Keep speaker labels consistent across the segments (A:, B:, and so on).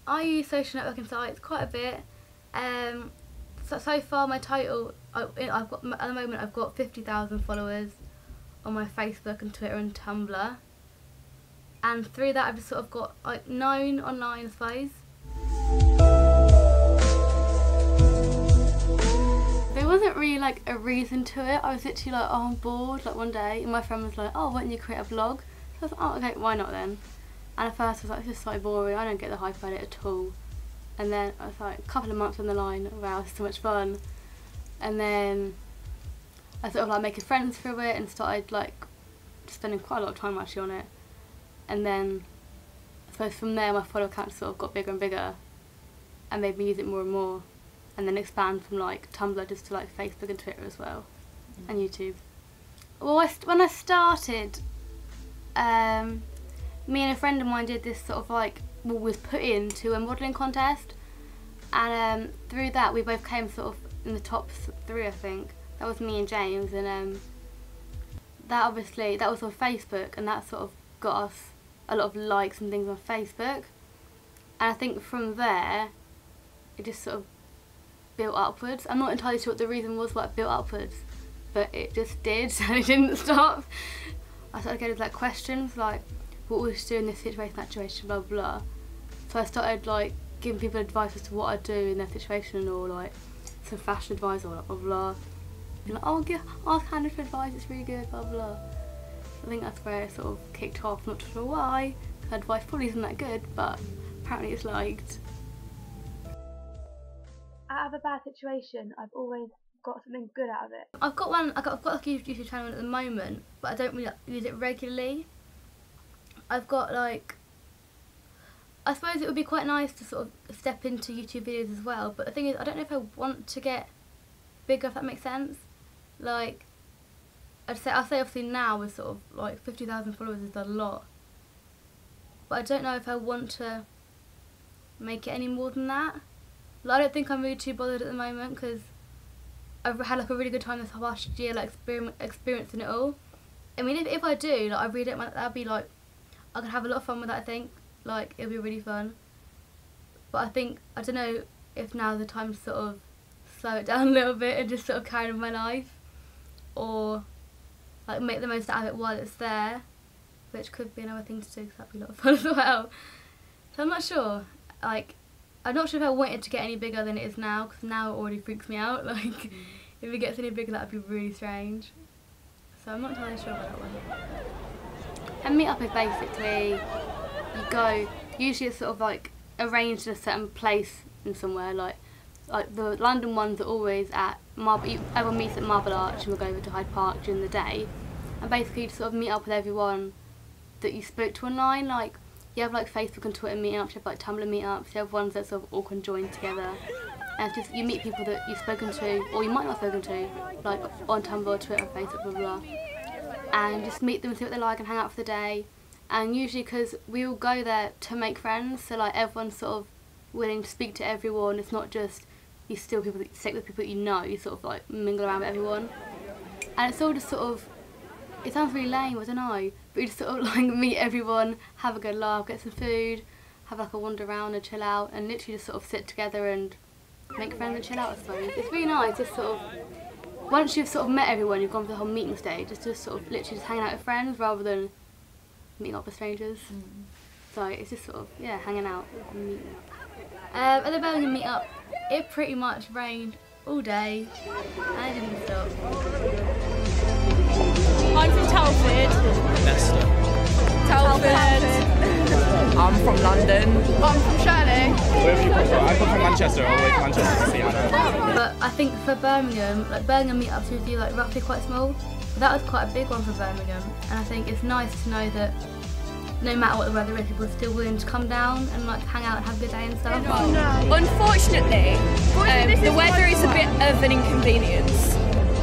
A: I use social networking sites quite a bit. So far my total, at the moment I've got 50,000 followers on my Facebook and Twitter and Tumblr. And through that I've just sort of got like known online, I suppose. There wasn't really like a reason to it. I was literally like, oh, I'm bored, like one day, and my friend was like, oh, why don't you create a vlog? So I was like, oh, okay, why not then? And at first I was like, it's just so boring, I don't get the hype about it at all. And then I was like, a couple of months on the line, wow, it's so much fun. And then I sort of like making friends through it and started like spending quite a lot of time actually on it. And then I suppose from there my follower count sort of got bigger and bigger and made me use it more and more. And then expand from like Tumblr just to like Facebook and Twitter as well, and YouTube. Well, when I started, me and a friend of mine did this sort of like, was put into a modelling contest, and through that we both came sort of in the top 3, I think. That was me and James, and that was on Facebook, and that sort of got us a lot of likes and things on Facebook. And I think from there it just sort of built upwards. I'm not entirely sure what the reason was why it built upwards, but it just did, and it didn't stop. I started getting like questions like, what would you do in this situation, that situation, blah blah. So I started like giving people advice as to what I'd do in their situation, or like some fashion advice or blah blah. And like, oh, ask Hannah for advice, it's really good, blah blah. I think that's where it sort of kicked off. Not sure why. Her advice probably isn't that good, but apparently it's liked. Out of a bad situation, I've always got something good out of it. I've got a YouTube channel at the moment, but I don't really use it regularly. I've got like, I suppose it would be quite nice to sort of step into YouTube videos as well, but the thing is, I don't know if I want to get bigger, if that makes sense. Like, I'll say obviously now with sort of like 50,000 followers is a lot, but I don't know if I want to make it any more than that. Like, I don't think I'm really too bothered at the moment, because I've had like a really good time this last year, like experiencing it all. I mean, if I do, like I really don't mind, that'd be like, I could have a lot of fun with that, I think. Like, it'll be really fun. But I think, I don't know if now's the time to sort of slow it down a little bit and just sort of carry on my life, or like make the most out of it while it's there, which could be another thing to do, because that'd be a lot of fun as well. So I'm not sure. Like, I'm not sure if I want it to get any bigger than it is now, because now it already freaks me out. Like, if it gets any bigger, that'd be really strange. So I'm not entirely sure about that one. And meet up is basically, you go, usually it's sort of like arranged in a certain place in somewhere, like the London ones are always at everyone meets at Marble Arch, and we'll go over to Hyde Park during the day, and basically you sort of meet up with everyone that you spoke to online. Like, you have like Facebook and Twitter meetups, you have like Tumblr meetups, you have ones that sort of all can join together, and it's just, you meet people that you've spoken to, or you might not have spoken to, like on Tumblr, Twitter, Facebook, blah blah, and just meet them and see what they like and hang out for the day. And usually, because we all go there to make friends, so like everyone's sort of willing to speak to everyone. It's not just you still people that stick with people that you know, you sort of like mingle around with everyone, and it's all just sort of, it sounds really lame, I don't know, but you just sort of like meet everyone, have a good laugh, get some food, have like a wander around and chill out, and literally just sort of sit together and make friends and chill out, I suppose. It's really nice, just sort of, once you've sort of met everyone, you've gone for the whole meeting stage, it's just sort of literally just hanging out with friends rather than meeting up with strangers. So it's just sort of, yeah, hanging out and meeting. At the Birmingham meetup, it pretty much rained all day and it didn't stop.
B: I'm from Telford.
C: Leicester.
B: Telford.
D: I'm from London.
B: I'm from Shirley.
C: Where are you from? I'm from Manchester, all the way to Manchester to see Hannah.
A: But I think for Birmingham, like Birmingham meetups usually like roughly quite small. But that was quite a big one for Birmingham, and I think it's nice to know that no matter what the weather is, people are still willing to come down and like hang out and have a good day and stuff.
B: Unfortunately, the weather is a bit of an inconvenience.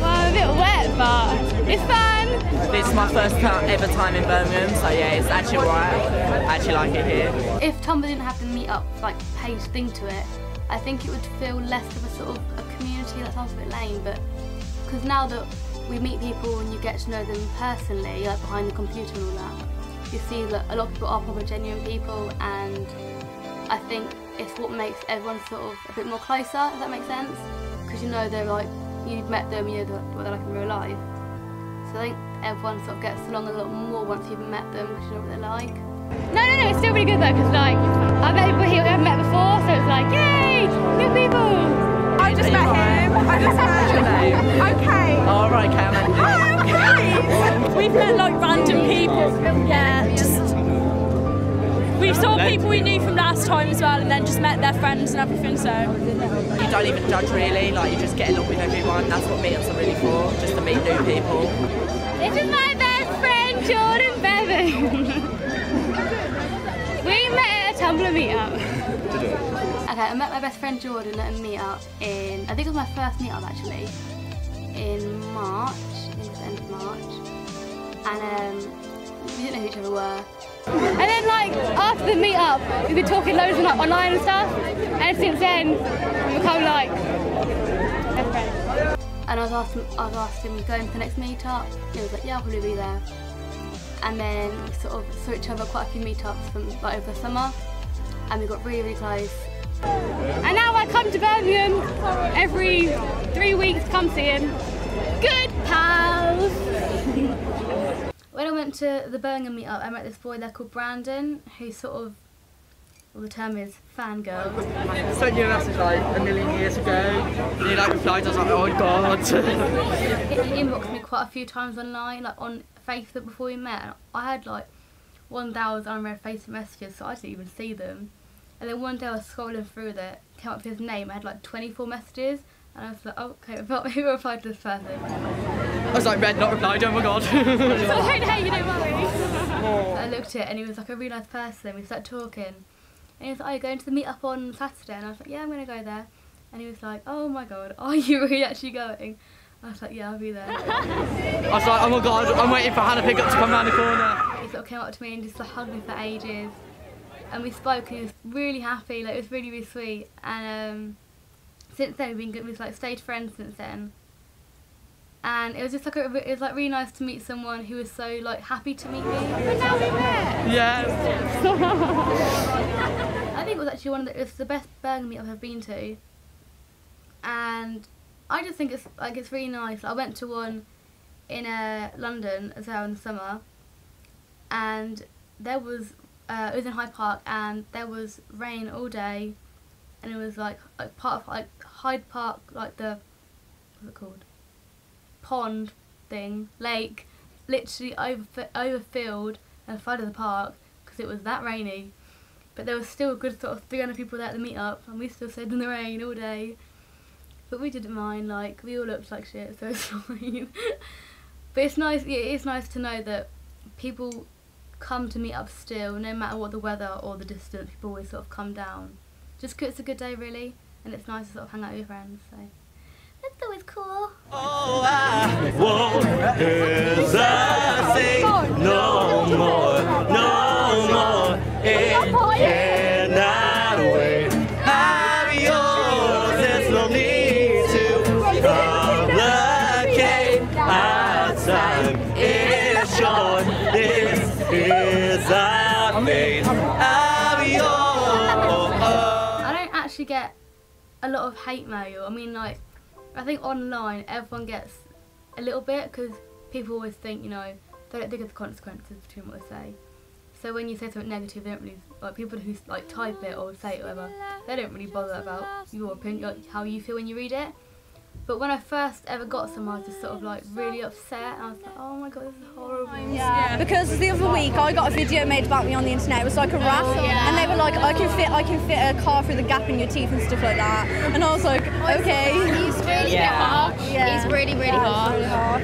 B: Well, a bit wet, but it's fun.
D: This is my first ever time in Birmingham, so yeah, it's actually alright. I actually like it here.
A: If Tumblr didn't have the meetup like page thing to it, I think it would feel less of a sort of a community. That sounds a bit lame, but because now that we meet people and you get to know them personally, like behind the computer and all that, you see that a lot of people are proper genuine people, and I think it's what makes everyone sort of a bit more closer, if that makes sense. Because you know they're like, you've met them, you know what they're like in real life. So I think everyone sort of gets along a lot more once you've met them, because you know what they're like.
B: No, it's still really good though, because like, I've met people here we haven't met before, so it's like, yay, new people!
E: I just met him. I just met him. Okay.
D: All right, Cameron.
E: Oh, okay.
B: We've met like random people, yeah, just... We saw people we knew from last time as well, and then just met their friends and everything, so...
D: You don't even judge really, like you just get along with everyone. That's what meetups are really for, just to meet new people.
B: This is my best friend, Jordan Bevan. We met at a Tumblr meetup.
A: Okay, I met my best friend Jordan at a meetup in, I think it was my first meetup actually, in March, I think it was the end of March, and we didn't know who each other were.
B: And then like, after the meetup, we've been talking loads of like online and stuff, and since then, we've become like, best friends.
A: And I was asked him to go into the next meetup, he was like, yeah, I'll probably be there. And then we sort of saw each other quite a few meetups from like over the summer, and we got really, really close.
B: And now I come to Birmingham every 3 weeks to come see him. Good pals!
A: When I went to the Birmingham meetup, I met this boy there called Brandon, who sort of, well, the term is fangirl.
D: I sent you a message like a million years ago, and you like replied, I was like, oh my god.
A: He inboxed me quite a few times online, like on Facebook before we met, and I had like 1,000 unread Facebook messages, so I didn't even see them. And then one day I was scrolling through that, came up with his name, I had like 24 messages, and I was like, oh, okay, who replied to this person?
D: I was like, read, not replied, oh my god.
B: So hey, you don't worry.
A: I looked at it and he was like a really nice person, we started talking. And he was like, oh, you're going to the meetup on Saturday? And I was like, yeah, I'm going to go there. And he was like, oh my god, are you really actually going? I was like, yeah, I'll be there.
D: I was like, oh my god, I'm waiting for Hannah Pickup to come round the corner.
A: He sort of came up to me and just like, hugged me for ages. And we spoke and he was really happy, like it was really, really sweet. And since then we've been like stayed friends since then. And it was just like it was like really nice to meet someone who was so like happy to meet me.
B: But now we met!
D: Yeah.
A: I think it was actually it was the best Birmingham meetup I've been to. And I just think it's really nice. Like, I went to one in London as well in the summer, and there was it was in Hyde Park, and there was rain all day, and it was like part of like Hyde Park, like the what's it called, pond thing, lake, literally overfilled and flooded the park because it was that rainy. But there was still a good sort of 300 people there at the meetup, and we still stayed in the rain all day. But we didn't mind, like, we all looked like shit, so it's fine. But it's nice, yeah, it's nice to know that people come to meet up still, no matter what the weather or the distance, people always sort of come down. Just 'cause it's a good day, really, and it's nice to sort of hang out with your friends, so that's always cool.
F: All I want is I say no more, no more. It cannot wait. I'm yours, there's no need to complicate. Our time is short, this is our fate. I'm yours.
A: I don't actually get a lot of hate mail. I mean, like, I think online everyone gets a little bit because people always think, you know, they don't think of the consequences between what they say. So when you say something negative, they don't really, like, people who like type it or say it or whatever, they don't really bother about your opinion, like how you feel when you read it. But when I first ever got some, I was just sort of like really upset, and I was like, oh my god, this is horrible.
E: Yeah, because the other week I got a video made about me on the internet. It was like a rap, and they were like, I can fit a car through the gap in your teeth and stuff like that. And I was like, okay.
B: He's really hard.
E: Yeah.
B: He's really, really hard.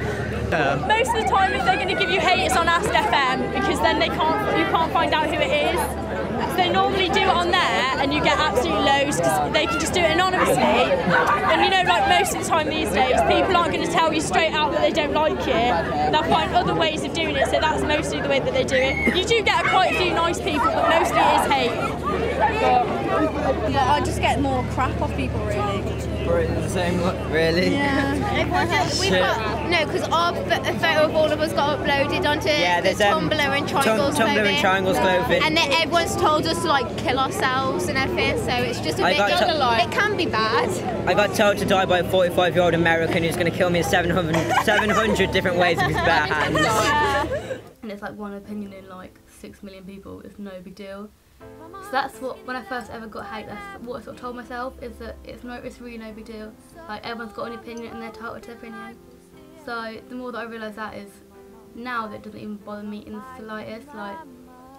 G: Most of the time, if they're going to give you hate, it's on Ask FM, because then you can't find out who it is. So they normally do it on there, and you get absolutely loads because they can just do it anonymously. And you know, like most of the time these days, people aren't going to tell you straight out that they don't like it. They'll find other ways of doing it. So that's mostly the way that they do it. You do get quite a few nice people, but mostly it is hate.
E: I just get more crap off people, really.
H: We're in the same look, really.
E: Yeah.
B: No, because our photo of all of us got uploaded onto
H: there's
B: Tumblr and Triangles
H: Tumblr and Triangles clothing.
B: And then everyone's told us to like kill ourselves and everything, so it's just a bit it can be bad.
H: I got told to die by a 45-year-old American who's going to kill me in 700 different ways with his bare hands.
A: And it's like one opinion in like 6 million people. It's no big deal. So that's what, when I first ever got hate, that's what I sort of told myself, is that it's really no big deal. Like, everyone's got an opinion and they're entitled to their opinion. So the more that I realise that is, now that it doesn't even bother me in the slightest, like,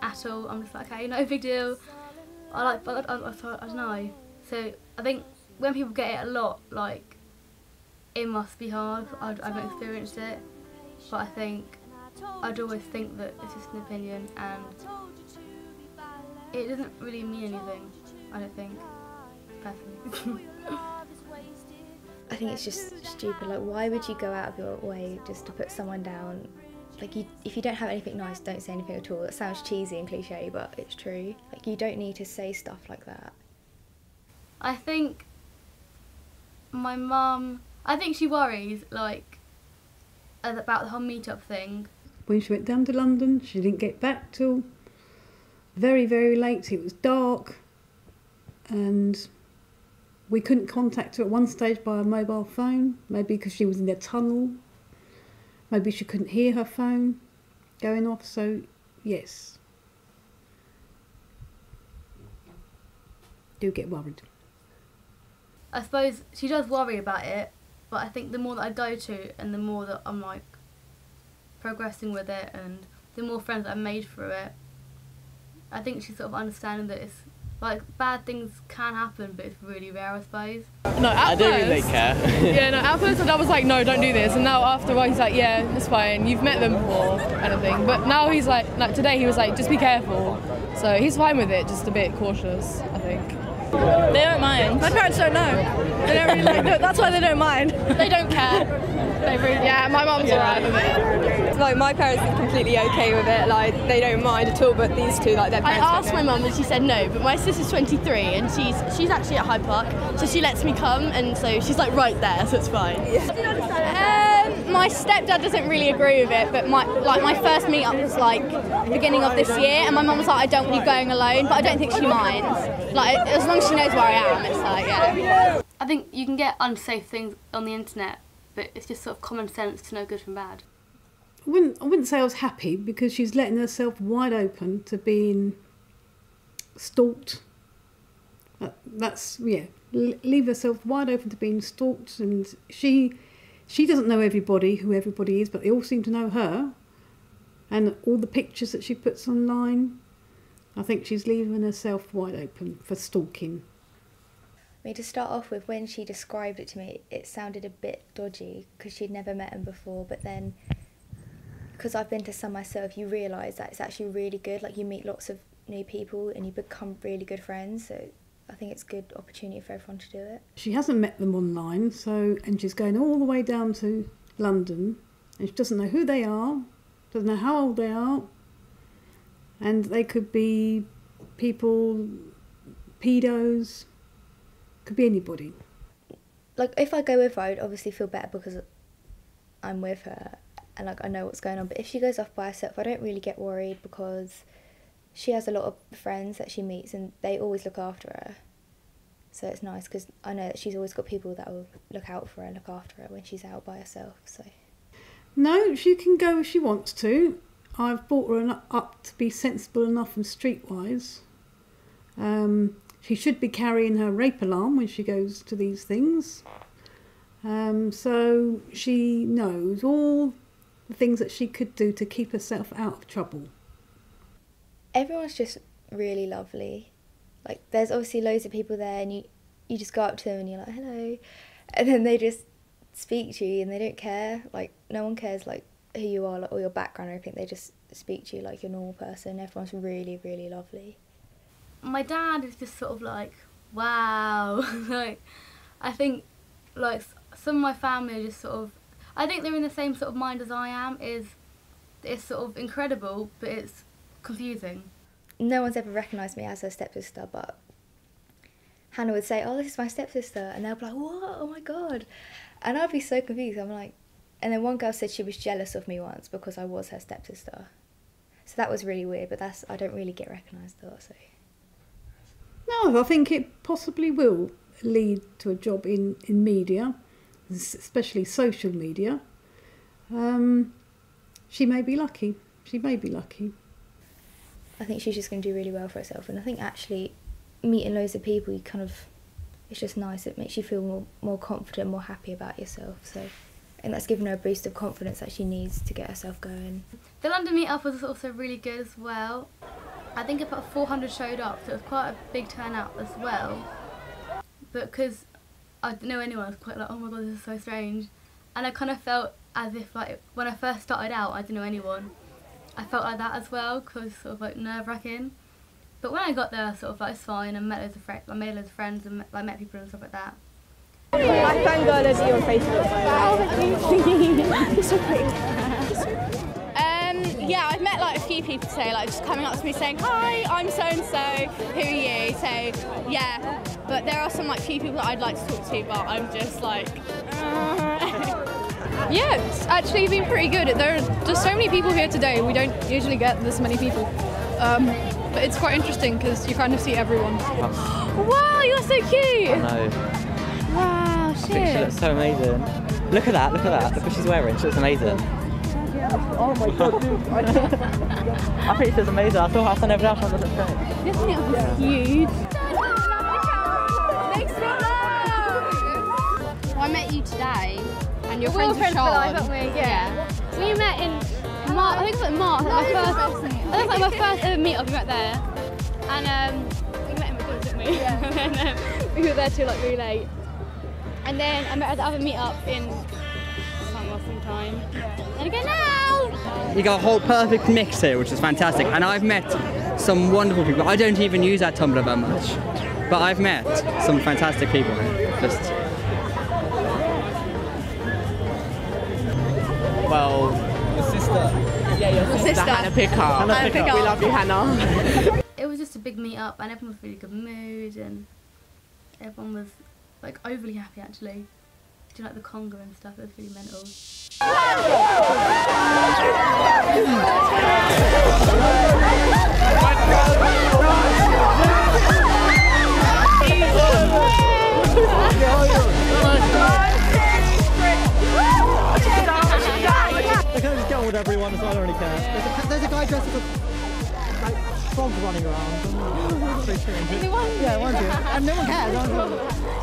A: at all. I'm just like, okay, no big deal. I don't know. So I think when people get it a lot, like, it must be hard. I haven't experienced it, but I think I'd always think that it's just an opinion and it doesn't really mean anything, I don't think, personally.
I: I think it's just stupid. Like, why would you go out of your way just to put someone down? Like, if you don't have anything nice, don't say anything at all. It sounds cheesy and cliche, but it's true. Like, you don't need to say stuff like that.
A: I think my mum, I think she worries, like, about the whole meet-up thing.
J: When she went down to London, she didn't get back till very, very late. It was dark and we couldn't contact her at one stage by a mobile phone, maybe because she was in a tunnel, maybe she couldn't hear her phone going off. So yes, do get worried.
A: I suppose she does worry about it, but I think the more that I go to and the more that I'm like progressing with it and the more friends that I've made through it, I think she's sort of understanding that it's like bad things can happen, but it's really rare, I suppose.
K: No,
C: I don't think they care.
K: Yeah, no, at first I was like, no, don't do this, and now after a while he's like, yeah, it's fine, you've met them before, kind of thing. But now he's like today he was like, just be careful. So he's fine with it, just a bit cautious, I think.
G: They don't mind.
E: My parents don't know. They don't really like it. That's why they don't mind.
G: They don't care. They really
K: Yeah, my mum's alright with it.
L: Like, my parents are completely okay with it, like, they don't mind at all, but these two, like, their parents
G: I asked my mum and she said no, but my sister's 23 and she's actually at Hyde Park, so she lets me come, and so she's like right there, so it's fine.
E: My stepdad doesn't really agree with it, but my first meet-up was like beginning of this year, and my mum was like, I don't want you going alone, but I don't think she minds. Like, as long as she knows where I am, it's like, yeah.
A: I think you can get unsafe things on the internet, but it's just sort of common sense to know good from bad.
J: I wouldn't say I was happy, because she's letting herself wide open to being stalked. That's, yeah, leave herself wide open to being stalked, and she doesn't know everybody, who everybody is, but they all seem to know her, and all the pictures that she puts online, I think she's leaving herself wide open for stalking.
I: I mean, to start off with, when she described it to me, it sounded a bit dodgy, because she'd never met him before, but then, because I've been to some myself, you realise that it's actually really good. Like, you meet lots of new people and you become really good friends, so I think it's a good opportunity for everyone to do it.
J: She hasn't met them online, and she's going all the way down to London, and she doesn't know who they are, doesn't know how old they are, and they could be people, pedos, could be anybody.
I: Like, if I go with her, I'd obviously feel better because I'm with her and like I know what's going on, but if she goes off by herself, I don't really get worried, because she has a lot of friends that she meets and they always look after her. So it's nice, because I know that she's always got people that will look out for her and look after her when she's out by herself. So
J: no, she can go if she wants to. I've brought her up to be sensible enough and streetwise. She should be carrying her rape alarm when she goes to these things. So she knows all the things that she could do to keep herself out of trouble.
I: Everyone's just really lovely. Like, there's obviously loads of people there, and you just go up to them and you're like, hello, and then they just speak to you and they don't care. Like, no one cares like who you are, like, or your background or anything. They just speak to you like you're a normal person. Everyone's really, really lovely.
A: My dad is just sort of like, wow. Like, I think like some of my family are just sort of, I think they're in the same sort of mind as I am. It's sort of incredible, but it's confusing.
I: No one's ever recognised me as her stepsister, but Hannah would say, oh, this is my stepsister, and they'll be like, what? Oh my God. And I'd be so confused. I'm like, and then one girl said she was jealous of me once because I was her stepsister. So that was really weird, but I don't really get recognised though, so.
J: No, I think it possibly will lead to a job in media, especially social media. She may be lucky. She may be lucky.
I: I think she's just going to do really well for herself, and I think actually meeting loads of people, it's just nice. It makes you feel more confident, more happy about yourself. So, and that's given her a boost of confidence that she needs to get herself going.
A: The London meetup was also really good as well. I think about 400 showed up, so it was quite a big turnout as well. But because I didn't know anyone, I was quite like, oh my God, this is so strange. And I kind of felt as if, like, when I first started out, I didn't know anyone. I felt like that as well, because it was sort of like nerve-wracking. But when I got there, I sort of like, it's fine. I met loads of friends, I made loads of friends, and I met people and stuff like that.
L: I fangirl over you on Facebook. You're so pretty.
E: Yeah, I've met like a few people today, like just coming up to me saying, hi, I'm so-and-so, who are you? So, yeah, but there are some like few people that I'd like to talk to, but I'm just like,
K: Yeah, it's actually been pretty good. There are just so many people here today. We don't usually get this many people. But it's quite interesting because you kind of see everyone.
E: wow, you're so cute!
D: I know.
E: Wow, shit.
D: I think she looks so amazing. Look at that, look at that. Look what she's wearing, she looks amazing. Oh my God, dude. I think she looks amazing. I saw her stand over there, she looks great.
E: Isn't it huge?
B: Well, I met you today, and your friends were Sean.
E: Haven't we? Yeah.
B: We met in March. I think it was like March. Like my first ever meet-up. We met there, and we met in McDonald's, didn't we? Yeah. And then we were there till like really late. And then I met her at the other meet-up in some time. And again now.
M: You got a whole perfect mix here, which is fantastic. And I've met some wonderful people. I don't even use that Tumblr that much, but I've met some fantastic people here. Just.
D: Well, your sister. Yeah, your sister. Hannah Pickard.
L: Hannah Pickard.
D: We love you, Hannah.
A: It was just a big meet up, and everyone was really good mood, and everyone was like overly happy actually. Do like the conga and stuff, it was really mental.
N: They can just get on with everyone, so I don't really care. There's a guy dressed as a frog running around. So strange. Yeah, one too. And no one cares.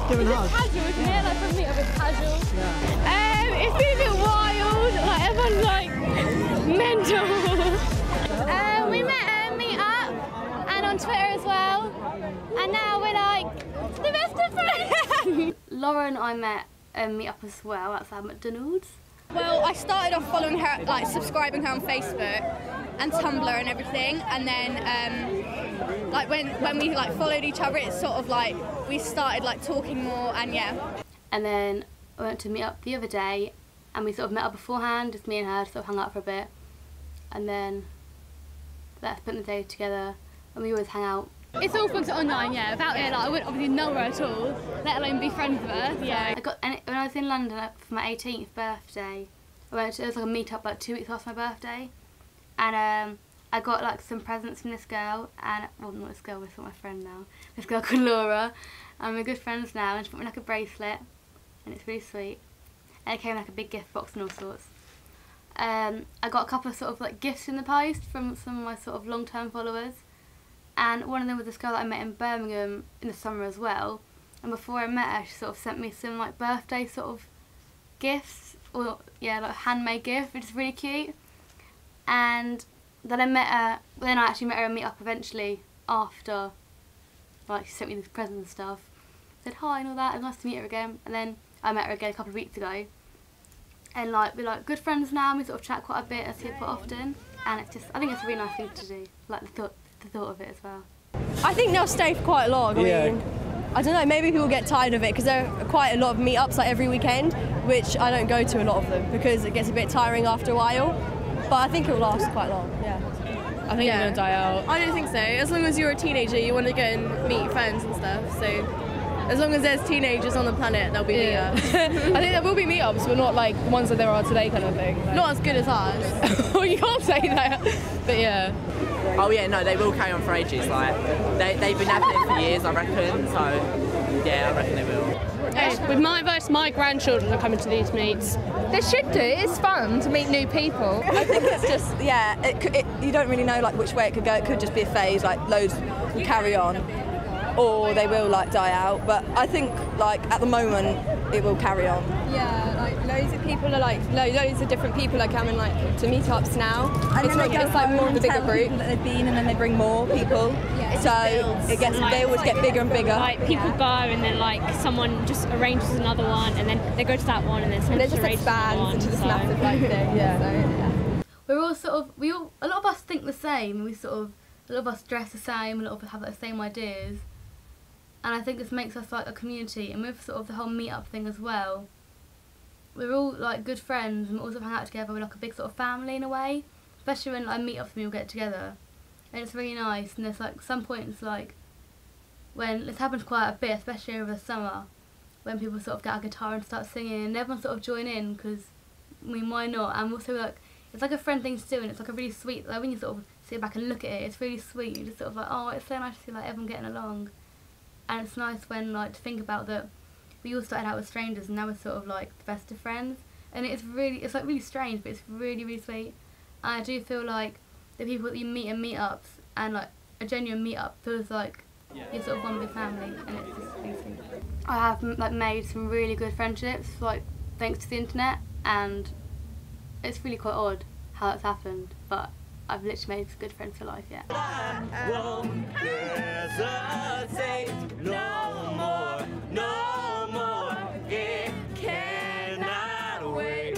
N: Giving hugs.
B: Casual, isn't it? Like for me, a bit casual. Yeah. It's been a bit wild. Like everyone's like mental. We met at a meet-up and on Twitter as well. And now we're like the best of friends.
A: Laura and I met a meet-up as well outside McDonald's.
E: Well, I started off following her, like subscribing her on Facebook and Tumblr and everything, and then like when we like followed each other, it's sort of like we started like talking more, and yeah.
A: And then I went to meet up the other day, and we sort of met up beforehand, just me and her, sort of hung out for a bit, and then let's spend the day together, and we always hang out.
B: It's all fun to online, yeah. Without it, like I wouldn't obviously know her at all, let alone be friends with her. Yeah.
A: When I was in London for my 18th birthday, it was like a meet up like 2 weeks after my birthday, and I got like some presents from this girl, and well, not this girl, it's not my friend now. This girl called Laura, and we're good friends now, and she put me like a bracelet, and it's really sweet. And it came in like a big gift box and all sorts. I got a couple of sort of like gifts in the post from some of my sort of long-term followers. And one of them was this girl that I met in Birmingham in the summer as well. And before I met her, she sort of sent me some like birthday sort of gifts, or yeah, like handmade gift, which is really cute. And then I actually met her at a meet-up eventually after, like she sent me these presents and stuff. Said hi and all that, and nice to meet her again. And then I met her again a couple of weeks ago. And like we're like good friends now, and we sort of chat quite a bit, I see her quite often. And it's just, I think it's a really nice thing to do, like the thought of it as well.
L: I think they'll stay for quite long. I mean, I don't know, maybe people get tired of it because there are quite a lot of meetups like every weekend, which I don't go to a lot of them because it gets a bit tiring after a while. But I think it will last quite long, yeah.
K: I think it's going to die out.
L: I don't think so. As long as you're a teenager, you want to go and meet friends and stuff, so As long as there's teenagers on the planet, there'll be meetups.
K: I think there will be meetups, but not like the ones that there are today kind of thing. Like.
L: Not as good as ours.
K: Well, you can't say that, but yeah.
O: Oh yeah, no, they will carry on for ages. Like they've been having it for years, I reckon. So yeah, I reckon they will.
B: With my advice, my grandchildren are coming to these meets.
P: They should do. It's fun to meet new people.
Q: I think it's just, yeah, you don't really know like which way it could go. It could just be a phase, like loads will carry on, or they will like die out. But I think like at the moment it will carry on.
R: Yeah, like loads of people are like loads of different people are coming like to meetups now.
Q: And
R: it's like more of a bigger group.
Q: That they've been, and then they bring more people.
R: Yeah,
Q: so it gets they always get bigger and bigger.
B: Like people go and then like someone just arranges another one, and then they go to that one, and then someone
R: just expands into this massive like thing.
Q: Yeah.
R: So, yeah.
A: We're all sort of a lot of us think the same. A lot of us dress the same. A lot of us have the same ideas, and I think this makes us like a community. And with sort of the whole meetup thing as well, we're all like good friends, and we also hang out together. We're like a big sort of family in a way, especially when like meetups and we all get together, and it's really nice. And there's like some points like when this happens quite a bit, especially over the summer, when people sort of get a guitar and start singing, and everyone sort of join in because I mean why not? And also like it's like a friend thing to do, and it's like a really sweet, like when you sort of sit back and look at it, it's really sweet. You just sort of like, oh, it's so nice to see like everyone getting along, and it's nice when like to think about that. We all started out with strangers, and now we're sort of like the best of friends, and it's like really strange, but it's really really sweet. And I do feel like the people that you meet in meetups and like a genuine meetup feels like you're sort of one big family, and it's just really sweet. I have like made some really good friendships, like thanks to the internet, and it's really quite odd how that's happened, but I've literally made good friends for life, yeah.
F: I won't hesitate no more, no more. It cannot wait.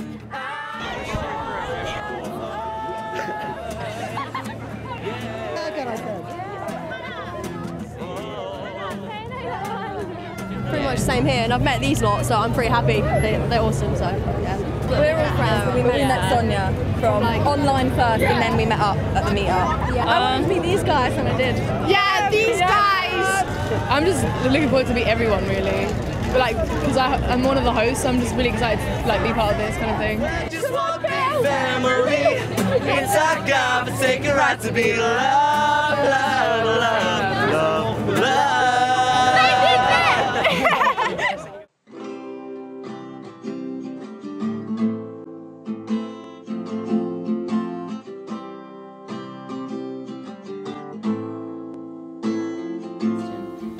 L: Pretty much the same here, and I've met these lot, so I'm pretty happy. They're awesome, so yeah.
Q: We're all friends, but we met Sonia from online first, and then we met up at the meetup.
L: Yeah, I wanted to meet these guys, and I did.
P: Yeah, these guys!
K: I'm just looking forward to meet everyone really. But like, because I'm one of the hosts, so I'm just really excited to like be part of this kind of thing.
F: Just one big family. It's our God-forsaken right to be loved, loved, loved, loved, loved.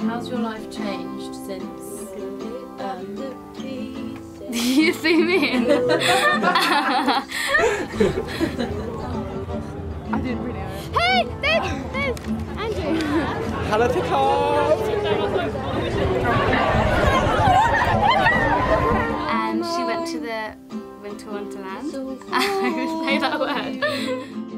A: How's your life changed since you zoom in?
K: I didn't really know.
B: Hey, there's Andrew.
D: Hello, TikTok.
A: And she went to the Winter Wonderland. I would say that word.